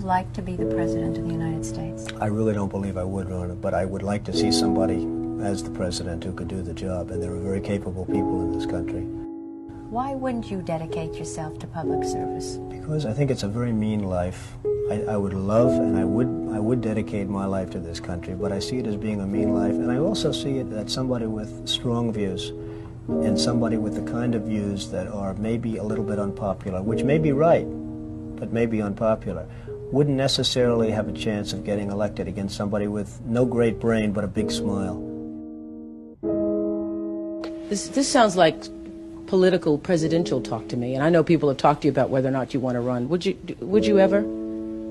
like to be the President of the United States? I really don't believe I would run it, but I would like to see somebody as the President who could do the job, and there are very capable people in this country. Why wouldn't you dedicate yourself to public service? Because I think it's a very mean life. I would love and I would dedicate my life to this country, but I see it as being a mean life, and I also see it as somebody with strong views and somebody with the kind of views that are maybe a little bit unpopular, which may be right, but may be unpopular, wouldn't necessarily have a chance of getting elected against somebody with no great brain but a big smile. This sounds like political presidential talk to me, and I know people have talked to you about whether or not you want to run. Would you ever?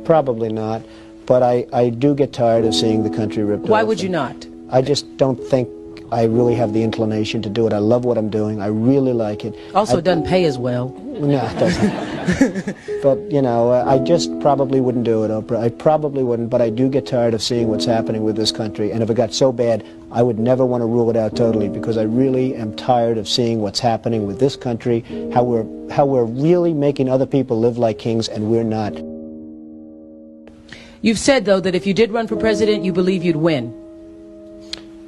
Probably not, but I do get tired of seeing the country ripped off. Why would you not? I just don't think I really have the inclination to do it. I love what I'm doing. I really like it. Also, it doesn't pay as well. No, it doesn't. But, you know, I just probably wouldn't do it, Oprah. I probably wouldn't, but I do get tired of seeing what's happening with this country. And if it got so bad, I would never want to rule it out totally, because I really am tired of seeing what's happening with this country, how we're really making other people live like kings, and we're not. You've said, though, that if you did run for president, you believe you'd win.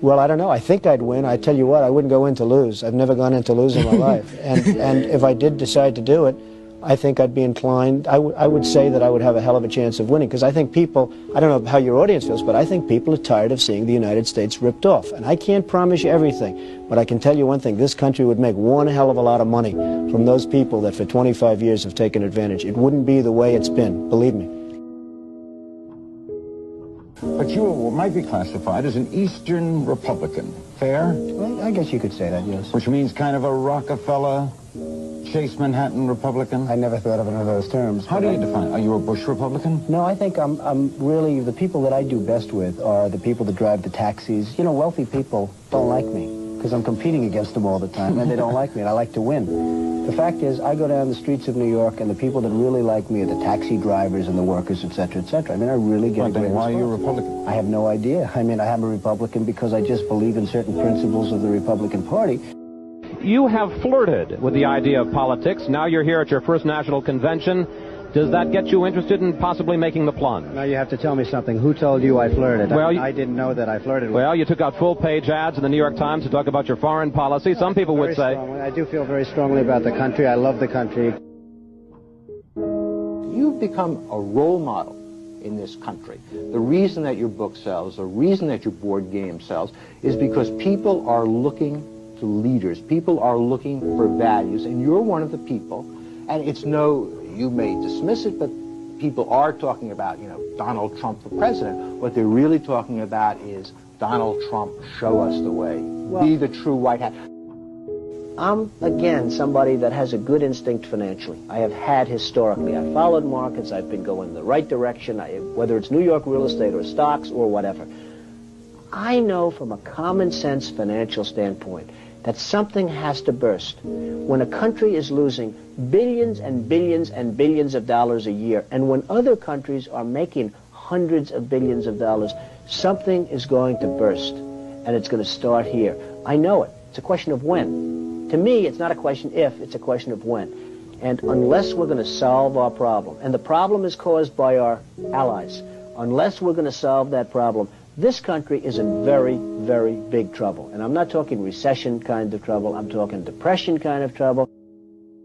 Well, I don't know. I think I'd win. I tell you what, I wouldn't go in to lose. I've never gone in to lose in my life. And if I did decide to do it, I think I'd be inclined, I would say that I would have a hell of a chance of winning, because I think people, I don't know how your audience feels, but I think people are tired of seeing the United States ripped off. And I can't promise you everything, but I can tell you one thing, this country would make one hell of a lot of money from those people that for 25 years have taken advantage. It wouldn't be the way it's been, believe me. But you might be classified as an Eastern Republican. Fair? Well, I guess you could say that, yes. Which means kind of a Rockefeller, Chase Manhattan Republican? I never thought of it in those terms. How do you define it? Are you a Bush Republican? No, I think I'm really, the people that I do best with are the people that drive the taxis. You know, wealthy people don't like me because I'm competing against them all the time, and they don't like me, and I like to win. The fact is, I go down the streets of New York, and the people that really like me are the taxi drivers and the workers, etc., etc. I mean, I really get a great response. Why are you a Republican? I have no idea. I mean, I am a Republican because I just believe in certain principles of the Republican Party. You have flirted with the idea of politics. Now you're here at your first national convention. Does that get you interested in possibly making the plunge? Now you have to tell me something. Who told you I flirted? Well, I didn't know that I flirted with. Well, you took out full-page ads in the New York Times to talk about your foreign policy. Some people would say... I do feel very strongly about the country. I love the country. You've become a role model in this country. The reason that your book sells, the reason that your board game sells, is because people are looking to leaders. People are looking for values, and you're one of the people. And it's no... You may dismiss it, but people are talking about, you know, Donald Trump for president. What they're really talking about is Donald Trump, show us the way. Well, be the true white hat. I'm, again, somebody that has a good instinct financially. I have had historically. I followed markets. I've been going the right direction, whether it's New York real estate or stocks or whatever. I know from a common sense financial standpoint that something has to burst. When a country is losing billions and billions and billions of dollars a year, and when other countries are making hundreds of billions of dollars, something is going to burst, and it's going to start here. I know it. It's a question of when. To me, it's not a question if, it's a question of when. And unless we're going to solve our problem, and the problem is caused by our allies, unless we're going to solve that problem, this country is in very, very big trouble. And I'm not talking recession kind of trouble. I'm talking depression kind of trouble.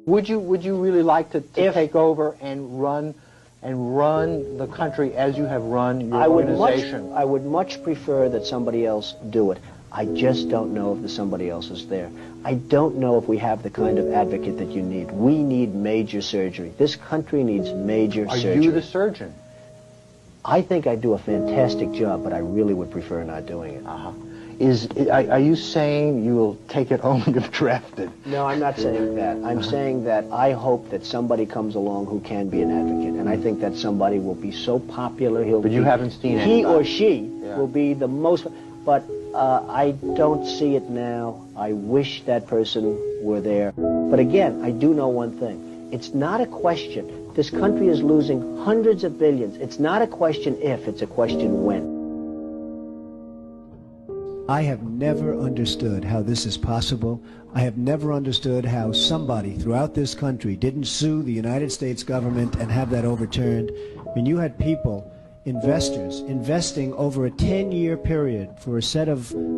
Would you really like to take over and run the country as you have run your organization? I would much prefer that somebody else do it. I just don't know if the somebody else is there. I don't know if we have the kind of advocate that you need. We need major surgery. This country needs major surgery. Are you the surgeon? I think I do a fantastic job, but I really would prefer not doing it. Are you saying you will take it only if drafted? No, I'm not saying that. I'm saying that I hope that somebody comes along who can be an advocate, and I think that somebody will be so popular. But you haven't seen it. He or she will be the most. But I don't see it now. I wish that person were there. But again, I do know one thing. It's not a question. This country is losing hundreds of billions. It's not a question if, it's a question when. I have never understood how this is possible. I have never understood how somebody throughout this country didn't sue the United States government and have that overturned. I mean, you had people, investors, investing over a 10-year period for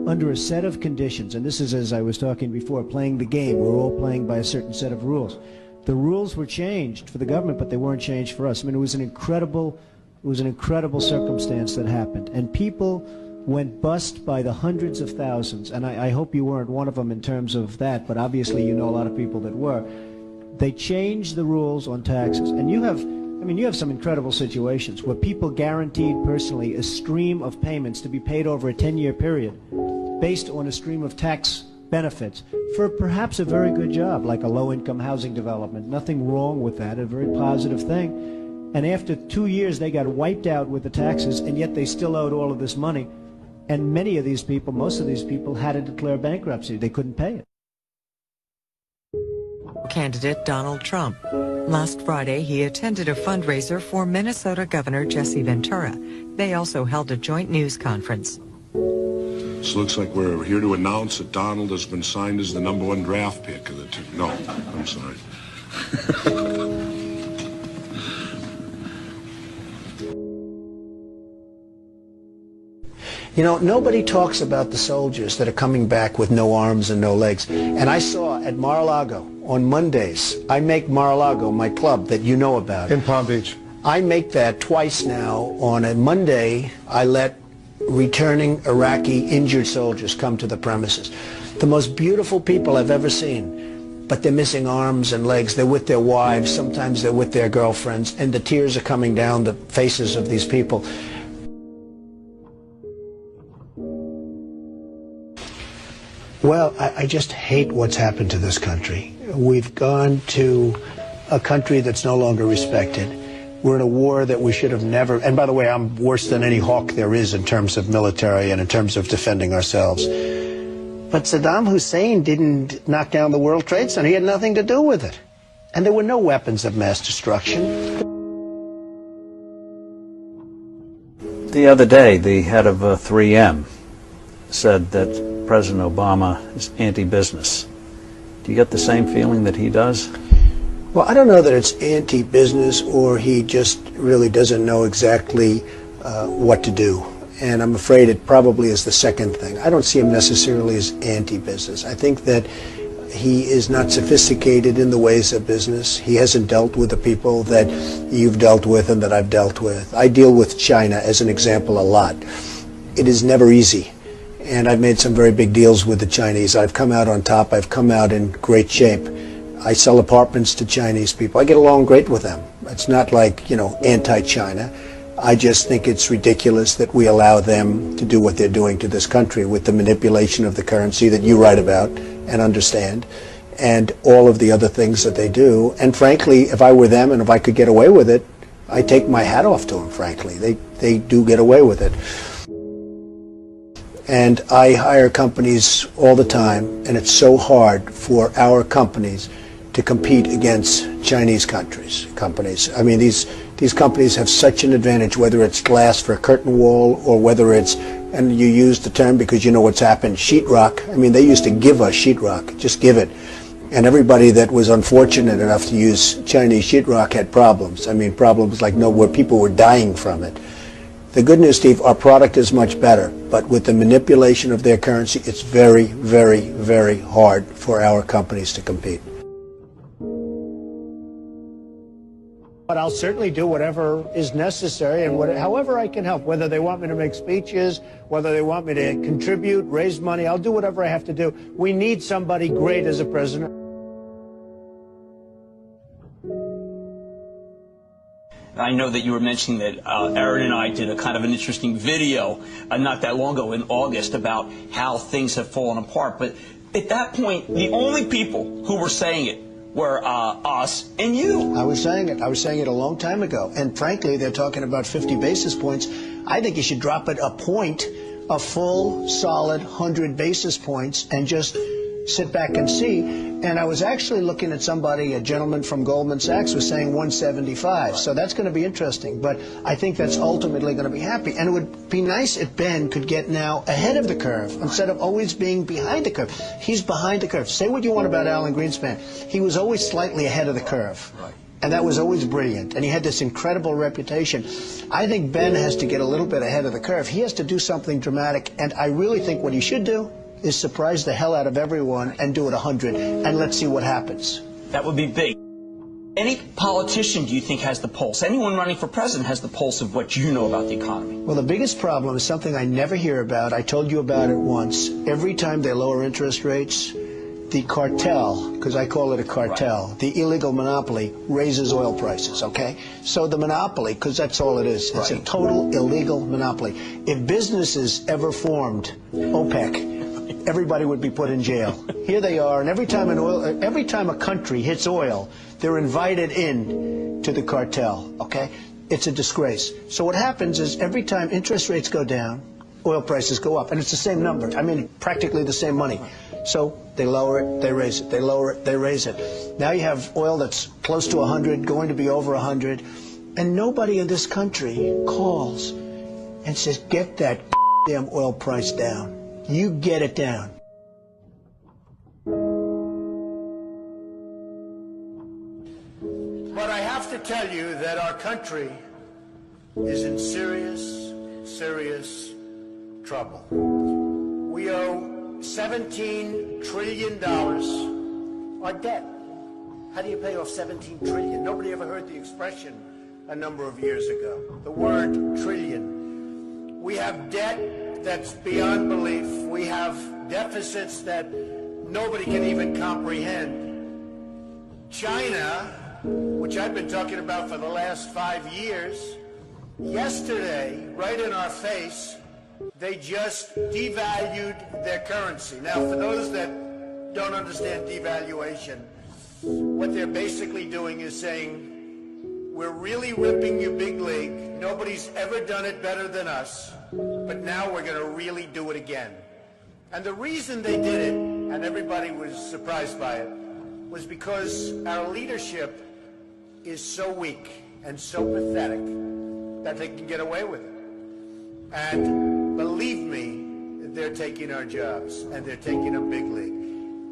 under a set of conditions. And this is, as I was talking before, playing the game. We're all playing by a certain set of rules. The rules were changed for the government, but they weren't changed for us. I mean, it was an incredible circumstance that happened. And people went bust by the hundreds of thousands. And I hope you weren't one of them in terms of that, but obviously you know a lot of people that were. They changed the rules on taxes. And you have some incredible situations where people guaranteed personally a stream of payments to be paid over a 10-year period based on a stream of tax benefits for perhaps a very good job, like a low-income housing development. Nothing wrong with that, a very positive thing. And after 2 years, they got wiped out with the taxes, and yet they still owed all of this money. And many of these people, most of these people, had to declare bankruptcy. They couldn't pay it. Candidate Donald Trump. Last Friday, he attended a fundraiser for Minnesota Governor Jesse Ventura. They also held a joint news conference. This looks like we're here to announce that Donald has been signed as the #1 draft pick of the two. No, I'm sorry. You know, nobody talks about the soldiers that are coming back with no arms and no legs. And I saw at Mar-a-Lago on Mondays, I make Mar-a-Lago my club that you know about. In Palm Beach. I make that twice now. On a Monday, I let returning Iraqi injured soldiers come to the premises. The most beautiful people I've ever seen, but they're missing arms and legs. They're with their wives. Sometimes they're with their girlfriends, and the tears are coming down the faces of these people. Well, I just hate what's happened to this country. We've gone to a country that's no longer respected. We're in a war that we should have never, and by the way, I'm worse than any hawk there is in terms of military and in terms of defending ourselves. But Saddam Hussein didn't knock down the World Trade Center. He had nothing to do with it. And there were no weapons of mass destruction. The other day, the head of 3M said that President Obama is anti-business. Do you get the same feeling that he does? Well, I don't know that it's anti-business or he just really doesn't know exactly what to do. And I'm afraid it probably is the second thing. I don't see him necessarily as anti-business. I think that he is not sophisticated in the ways of business. He hasn't dealt with the people that you've dealt with and that I've dealt with. I deal with China, as an example, a lot. It is never easy. And I've made some very big deals with the Chinese. I've come out on top. I've come out in great shape. I sell apartments to Chinese people. I get along great with them. It's not like, you know, anti-China. I just think it's ridiculous that we allow them to do what they're doing to this country with the manipulation of the currency that you write about and understand, and all of the other things that they do. And frankly, if I were them and if I could get away with it, I'd take my hat off to them, frankly. They do get away with it. And I hire companies all the time, and it's so hard for our companies to compete against Chinese companies. I mean, these companies have such an advantage, whether it's glass for a curtain wall or whether it's, and you use the term because you know what's happened, sheetrock. I mean, they used to give us sheetrock, just give it. And everybody that was unfortunate enough to use Chinese sheetrock had problems. I mean, problems like where people were dying from it. The good news, Steve, our product is much better, but with the manipulation of their currency, it's very, very, very hard for our companies to compete. But I'll certainly do whatever is necessary and however I can help, whether they want me to make speeches, whether they want me to contribute, raise money, I'll do whatever I have to do. We need somebody great as a president. I know that you were mentioning that Aaron and I did a kind of an interesting video not that long ago in August about how things have fallen apart. But at that point, the only people who were saying it were us and you. I was saying it a long time ago. And frankly, they're talking about 50 basis points. I think you should drop it a point, a full, solid 100 basis points, and just sit back and see. And I was actually looking at somebody, a gentleman from Goldman Sachs was saying 175. So that's going to be interesting. But I think that's ultimately going to be happy. And it would be nice if Ben could get now ahead of the curve instead of always being behind the curve. He's behind the curve. Say what you want about Alan Greenspan. He was always slightly ahead of the curve. And that was always brilliant. And he had this incredible reputation. I think Ben has to get a little bit ahead of the curve. He has to do something dramatic. And I really think what he should do is surprise the hell out of everyone and do it 100. And let's see what happens. That would be big. Any politician, do you think, has the pulse? Anyone running for president has the pulse of what you know about the economy? Well, the biggest problem is something I never hear about. I told you about it once. Every time they lower interest rates, the cartel, because I call it a cartel, right, the illegal monopoly raises oil prices, okay? So the monopoly, because that's all it is, it's a total illegal monopoly. If businesses ever formed OPEC, everybody would be put in jail. Here they are, and every time a country hits oil, they're invited in to the cartel, okay? It's a disgrace. So what happens is every time interest rates go down, oil prices go up, and it's the same number. I mean, practically the same money. So they lower it, they raise it, they lower it, they raise it. Now you have oil that's close to 100, going to be over 100, and nobody in this country calls and says, get that damn oil price down. You get it down. But I have to tell you that our country is in serious, serious trouble. We owe $17 trillion our debt. How do you pay off $17 trillion? Nobody ever heard the expression a number of years ago. The word trillion. We have debt that's beyond belief. We have deficits that nobody can even comprehend. China, which I've been talking about for the last 5 years, yesterday, right in our face, they just devalued their currency. Now, for those that don't understand devaluation, what they're basically doing is saying, we're really ripping you big league. Nobody's ever done it better than us, but now we're going to really do it again. And the reason they did it, and everybody was surprised by it, was because our leadership is so weak and so pathetic that they can get away with it. And believe me, they're taking our jobs, and they're taking a big league.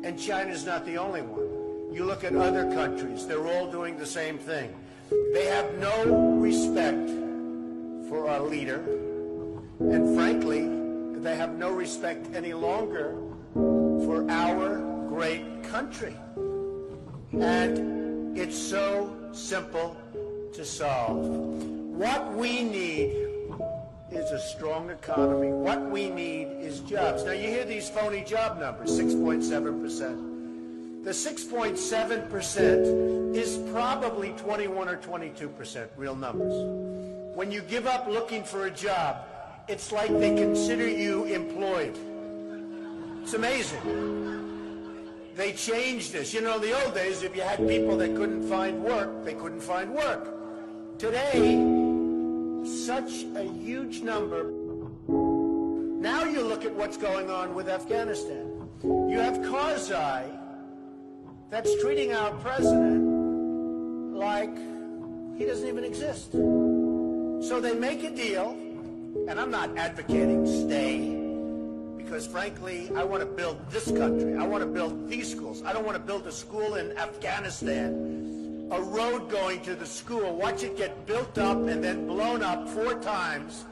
And China's not the only one. You look at other countries, they're all doing the same thing. They have no respect for our leader, and frankly, they have no respect any longer for our great country. And it's so simple to solve. What we need is a strong economy. What we need is jobs. Now, you hear these phony job numbers, 6.7%. The 6.7% is probably 21 or 22% real numbers. When you give up looking for a job, it's like they consider you employed. It's amazing. They changed this. You know, in the old days, if you had people that couldn't find work, they couldn't find work. Today, such a huge number. Now you look at what's going on with Afghanistan. You have Karzai that's treating our president like he doesn't even exist. So they make a deal, and I'm not advocating stay, because frankly, I want to build this country. I want to build these schools. I don't want to build a school in Afghanistan, a road going to the school, watch it get built up and then blown up 4 times,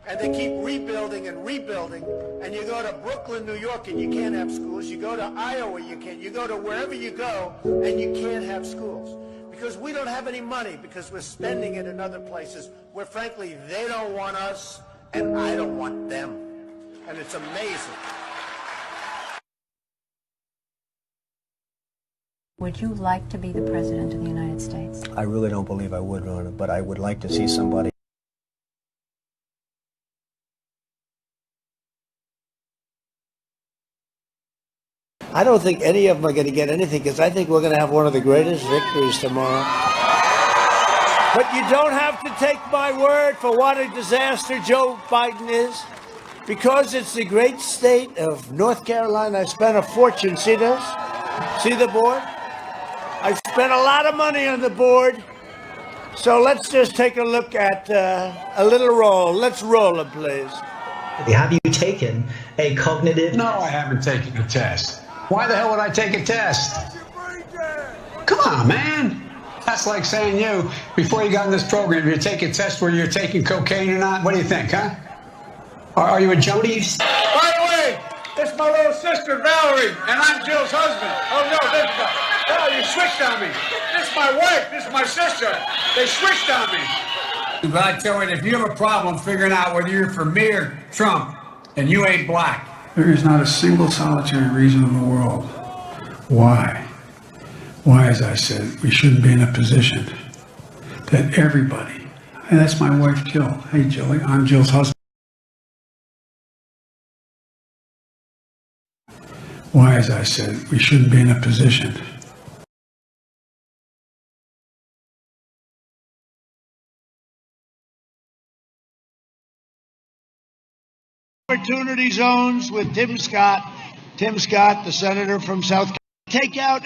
and they keep rebuilding and rebuilding, and you go to Brooklyn, New York, and you can't have schools. You go to Iowa, you can't. You go to wherever you go, and you can't have schools. Because we don't have any money, because we're spending it in other places where, frankly, they don't want us, and I don't want them. And it's amazing. Would you like to be the President of the United States? I really don't believe I would run it, but I would like to see somebody. I don't think any of them are going to get anything, because I think we're going to have one of the greatest victories tomorrow. But you don't have to take my word for what a disaster Joe Biden is, because it's the great state of North Carolina. I spent a fortune. See this? See the board? I spent a lot of money on the board. So let's just take a look at a little roll. Let's roll it, please. Have you taken a cognitive... No, I haven't taken the test. Why the hell would I take a test? Come on, man. That's like saying you, before you got in this program, you take a test where you're taking cocaine or not. What do you think, huh? Are you a junkie? By the way, this is my little sister, Valerie, and I'm Jill's husband. Oh, no, this is oh, you switched on me. This is my wife. This is my sister. They switched on me. But I tell you, if you have a problem figuring out whether you're for me or Trump, and you ain't black. There is not a single solitary reason in the world why, as I said, we shouldn't be in a position that everybody, and that's my wife, Jill. Hey, Jilly, I'm Jill's husband. Why, as I said, we shouldn't be in a position Opportunity zones with Tim Scott. Tim Scott, the senator from South Carolina. Take out.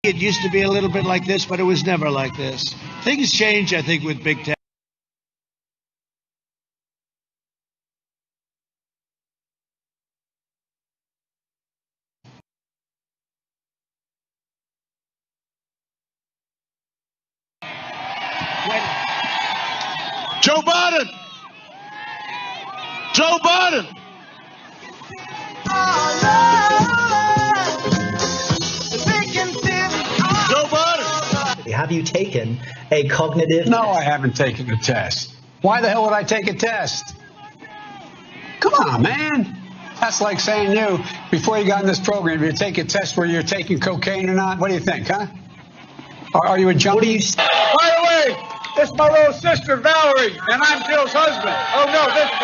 It used to be a little bit like this, but it was never like this. Things change, I think, with Big Tech. Joe Biden! Joe Biden! Joe Biden! Have you taken a cognitive? No, I haven't taken a test. Why the hell would I take a test? Come on, man. That's like saying you, before you got in this program, you take a test where you're taking cocaine or not. What do you think, huh? Are you a junkie? What do you? By the way, this is my little sister, Valerie, and I'm Jill's husband. Oh, no, this is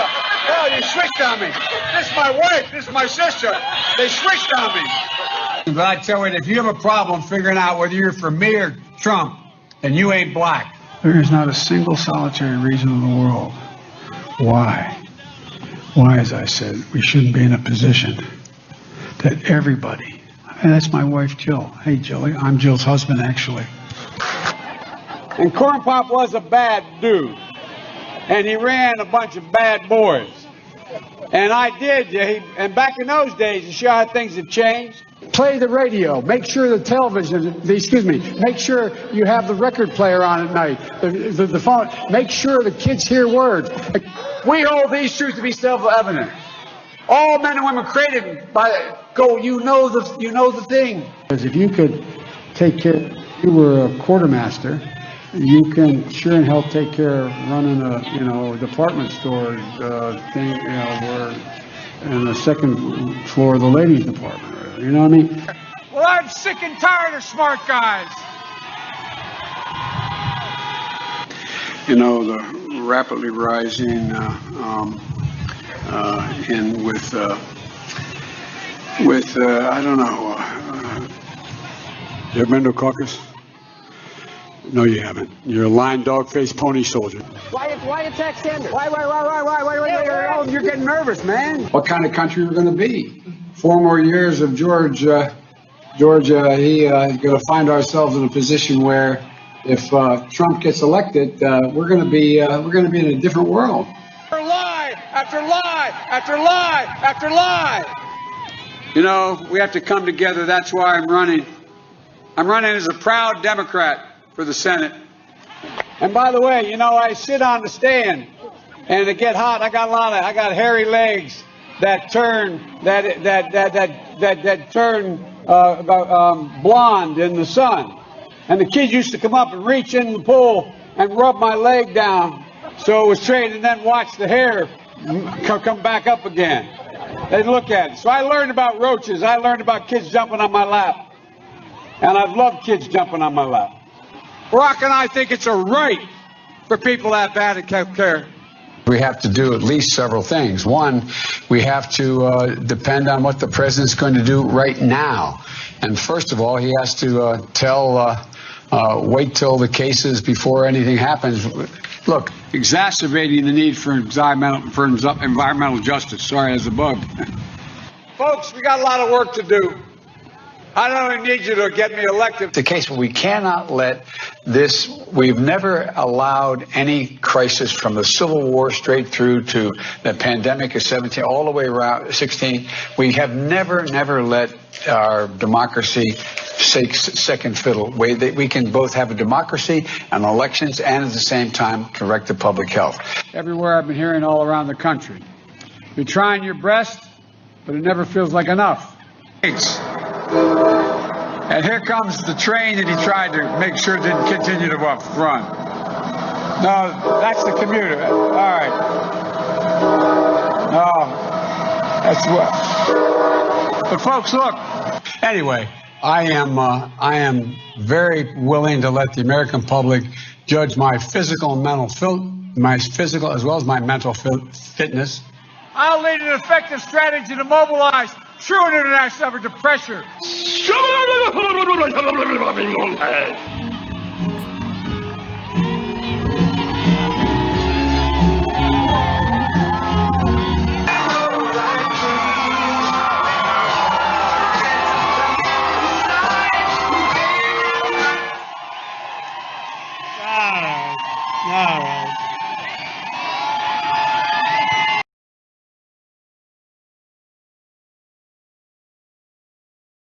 oh, you switched on me. This is my wife. This is my sister. They switched on me. But I tell you, if you have a problem figuring out whether you're for me or Trump, and you ain't black. There is not a single solitary reason in the world why, as I said, we shouldn't be in a position that everybody, and that's my wife, Jill. Hey, Jilly, I'm Jill's husband, actually. And Corn Pop was a bad dude, and he ran a bunch of bad boys. And I did, and back in those days, you see how things have changed? Play the radio, make sure the television, make sure you have the record player on at night, the phone, make sure the kids hear words. We hold these truths to be self-evident. All men and women created by, you know the thing. Because if you could take care, you were a quartermaster, you can sure and hell take care of running a, department store thing, where in the second floor of the ladies department. You know what I mean? Well, I'm sick and tired of smart guys. The rapidly rising I don't know. You ever been to a caucus? No, you haven't. You're a lying dog-faced pony soldier. Why attack Sanders? Why? You're getting nervous, man. What kind of country we're going to be? 4 more years of Georgia, he's going to find ourselves in a position where, if Trump gets elected, we're going to be in a different world. Lie after lie after lie after lie. We have to come together. That's why I'm running. I'm running as a proud Democrat for the Senate. And by the way, I sit on the stand, and to get hot, I got hairy legs that turn blonde in the sun. And the kids used to come up and reach in the pool and rub my leg down so it was straight, and then watch the hair come back up again. They'd look at it. So I learned about roaches. I learned about kids jumping on my lap. And I've loved kids jumping on my lap. Barack and I think it's a right for people to have bad health care. We have to do at least several things. One, we have to depend on what the president's going to do right now. And first of all, he has to wait till the cases before anything happens. Look, exacerbating the need for environmental justice. Sorry, as a bug. Folks, we got a lot of work to do. I don't only need you to get me elected. The case where we cannot let this, we've never allowed any crisis from the Civil War straight through to the pandemic of 17, all the way around 16. We have never let our democracy take second fiddle. We can both have a democracy and elections and at the same time correct the public health. Everywhere I've been hearing all around the country. You're trying your best, but it never feels like enough. And here comes the train that he tried to make sure didn't continue to run. No, that's the commuter. All right. No, that's what. But folks, look. Anyway, I am very willing to let the American public judge my physical and mental as well as my mental fitness. I'll lead an effective strategy to mobilize true international effort to pressure. All right.